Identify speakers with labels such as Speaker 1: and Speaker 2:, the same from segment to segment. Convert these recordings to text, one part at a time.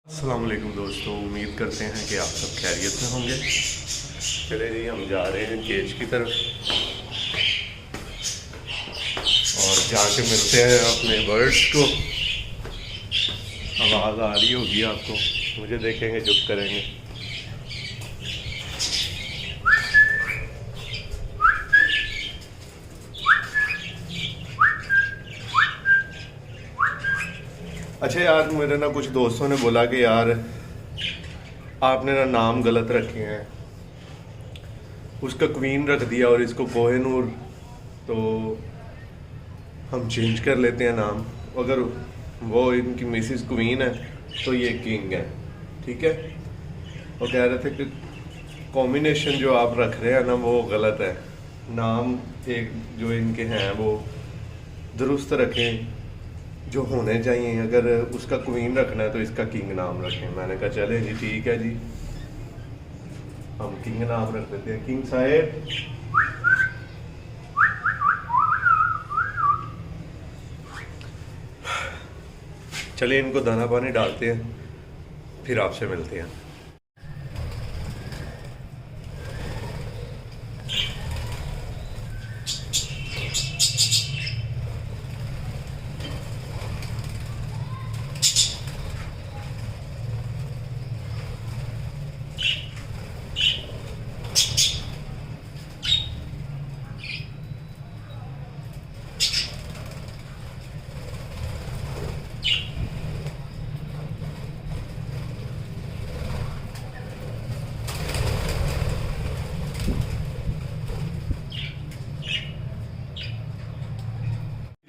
Speaker 1: अस्सलाम वालेकुम दोस्तों, उम्मीद करते हैं कि आप सब खैरियत में होंगे। चले जी, हम जा रहे हैं केज की तरफ और जाके मिलते हैं अपने बर्ड्स को। आवाज़ आ रही होगी आपको, मुझे देखेंगे चुप करेंगे। अच्छा यार, मेरे ना कुछ दोस्तों ने बोला कि यार आपने ना नाम गलत रखे हैं, उसका क्वीन रख दिया और इसको कोहिनूर, तो हम चेंज कर लेते हैं नाम। अगर वो इनकी मिसिस क्वीन है तो ये किंग है, ठीक है। वो कह रहे थे कि कॉम्बिनेशन जो आप रख रहे हैं ना वो गलत है, नाम एक जो इनके हैं वो दुरुस्त रखें जो होने चाहिए। अगर उसका क्वीन रखना है तो इसका किंग नाम रखें। मैंने कहा चले जी, ठीक है जी, हम किंग नाम रख देते हैं। किंग साहेब, चलिए इनको दाना पानी डालते हैं, फिर आपसे मिलते हैं।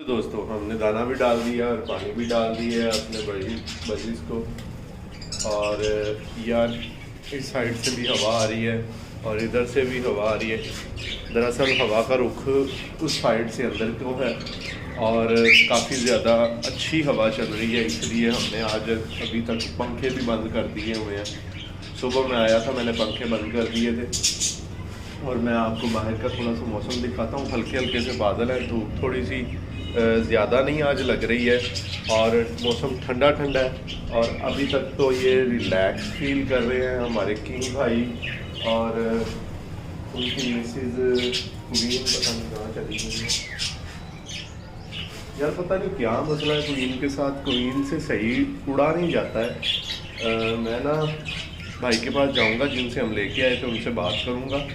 Speaker 1: दोस्तों, हमने दाना भी डाल दिया और पानी भी डाल दिया है अपने बजीज को। और यार इस साइड से भी हवा आ रही है और इधर से भी हवा आ रही है। दरअसल हवा का रुख उस साइड से अंदर को है और काफ़ी ज़्यादा अच्छी हवा चल रही है, इसलिए हमने आज अभी तक पंखे भी बंद कर दिए हुए हैं। सुबह मैं आया था, मैंने पंखे बंद कर दिए थे। और मैं आपको बाहर का थोड़ा सा मौसम दिखाता हूँ। हल्के हल्के से बादल हैं, धूप थोड़ी सी ज़्यादा नहीं आज लग रही है और मौसम ठंडा ठंडा है। और अभी तक तो ये रिलैक्स फील कर रहे हैं हमारे किंग भाई और उनकी मिसेज क्वीन। पता नहीं कहाँ चली गई है यार, पता नहीं क्या मसला है क्वीन के साथ। क्वीन से सही उड़ा नहीं जाता है। मैं ना भाई के पास जाऊंगा जिनसे हम लेके आए थे, उनसे बात करूंगा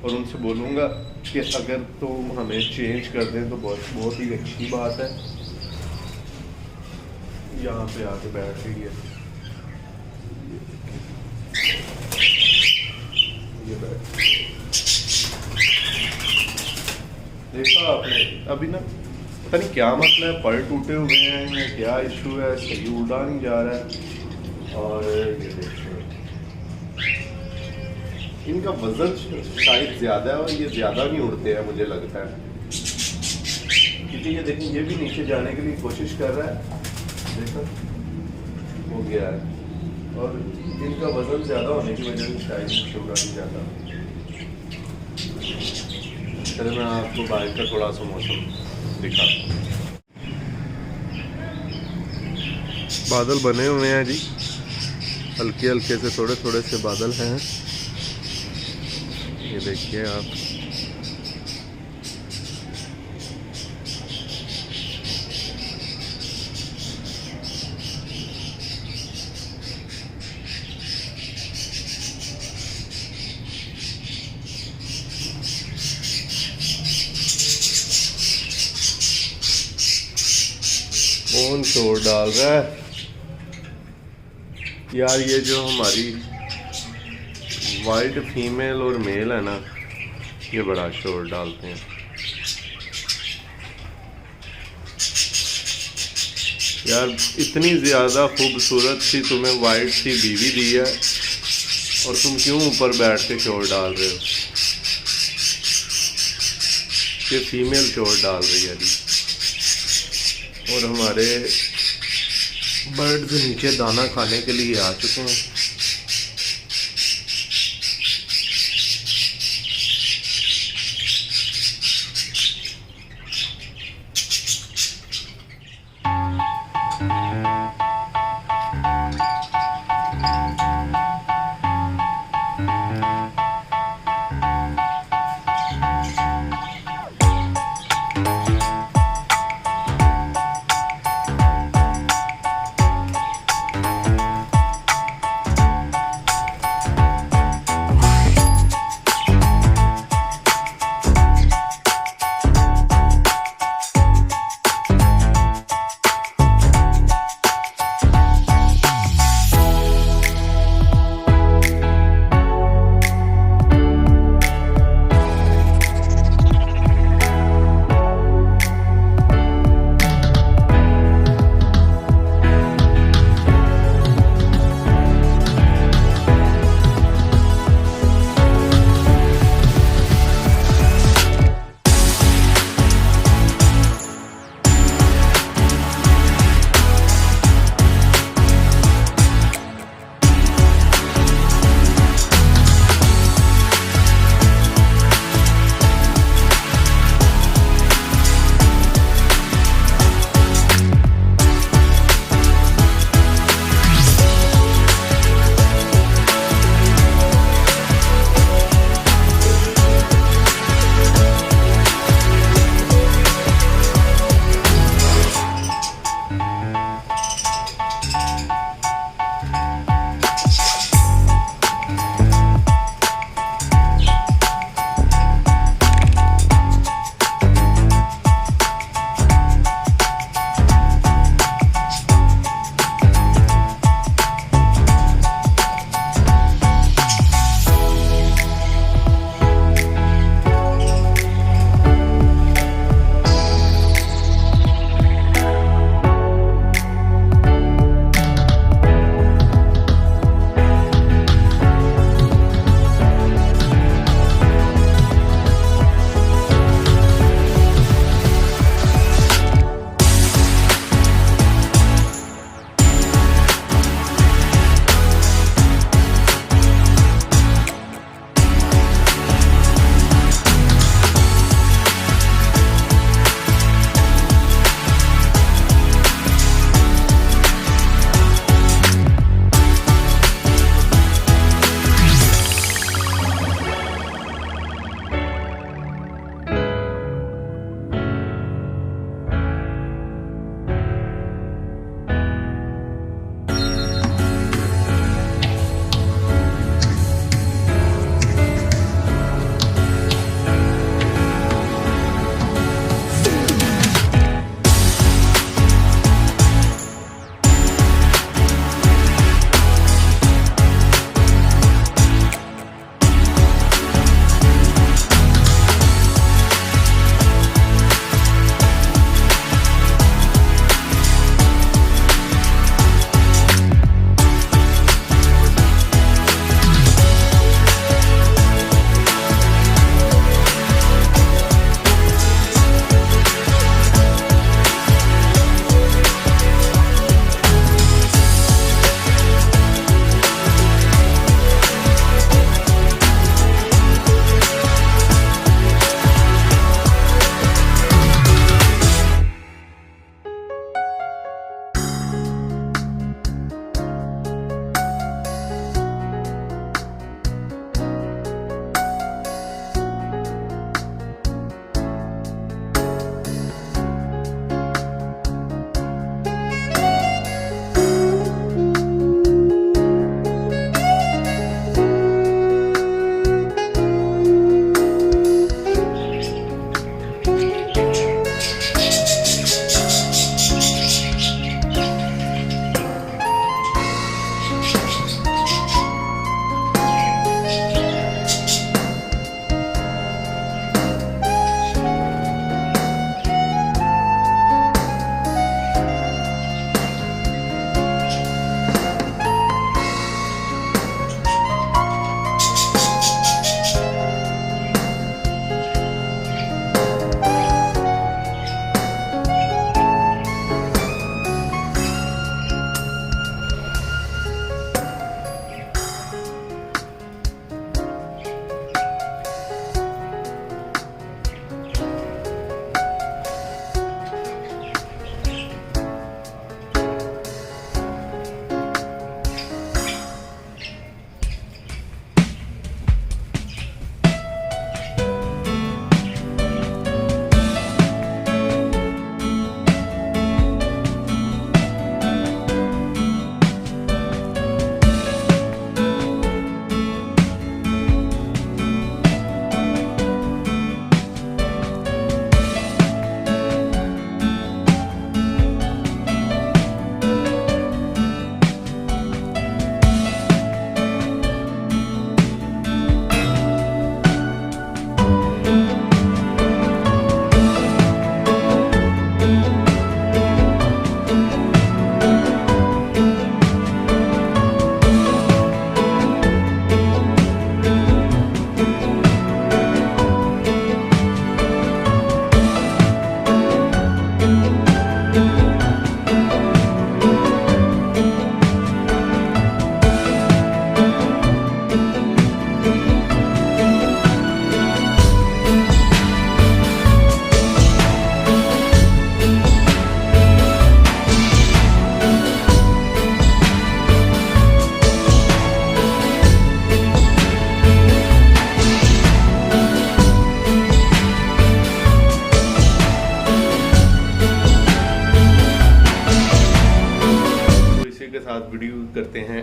Speaker 1: और उनसे बोलूँगा कि अगर तुम हमें चेंज कर दें तो बहुत ही अच्छी बात है। यहाँ पे आके बैठ गई है, ये बैठ। देखा आपने अभी ना, पता नहीं क्या मसला है, पर टूटे हुए हैं या क्या इशू है, सही उड़ा नहीं जा रहा है। और ये देखिए इनका वजन शायद ज़्यादा है और ये ज़्यादा नहीं उड़ते हैं मुझे लगता है, क्योंकि ये देखिए ये भी नीचे जाने के लिए कोशिश कर रहा है। देखो हो गया है और इनका वजन ज़्यादा होने की वजह से शायद नीचे उड़ा नहीं जाता। चलो मैं आपको बाहर का थोड़ा सा मौसम दिखाता हूँ। बादल बने हुए हैं जी, हल्के हल्के से थोड़े थोड़े से बादल हैं, ये देखिए आप। कौन शोर डाल रहा है यार? ये जो हमारी वाइट फीमेल और मेल है ना, ये बड़ा शोर डालते हैं यार। इतनी ज़्यादा खूबसूरत सी तुम्हें वाइट सी बीवी दी है और तुम क्यों ऊपर बैठ के शोर डाल रहे हो? ये फीमेल शोर डाल रही है जी। और हमारे बर्ड्स नीचे दाना खाने के लिए आ चुके हैं।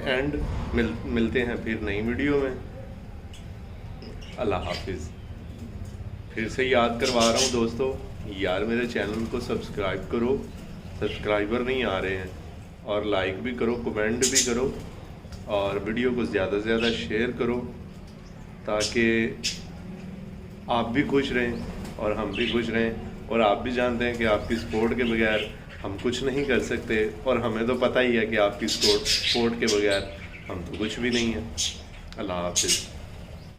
Speaker 1: हैं एंड। मिलते हैं फिर नई वीडियो में। अल्लाह हाफिज़। फिर से याद करवा रहा हूँ दोस्तों, यार मेरे चैनल को सब्सक्राइब करो, सब्सक्राइबर नहीं आ रहे हैं, और लाइक भी करो, कमेंट भी करो, और वीडियो को ज़्यादा से ज़्यादा शेयर करो, ताकि आप भी खुश रहें और हम भी खुश रहें। और आप भी जानते हैं कि आपकी सपोर्ट के बगैर हम कुछ नहीं कर सकते, और हमें तो पता ही है कि आपकी सपोर्ट के बगैर हम तो कुछ भी नहीं हैं। अल्लाह हाफिज़।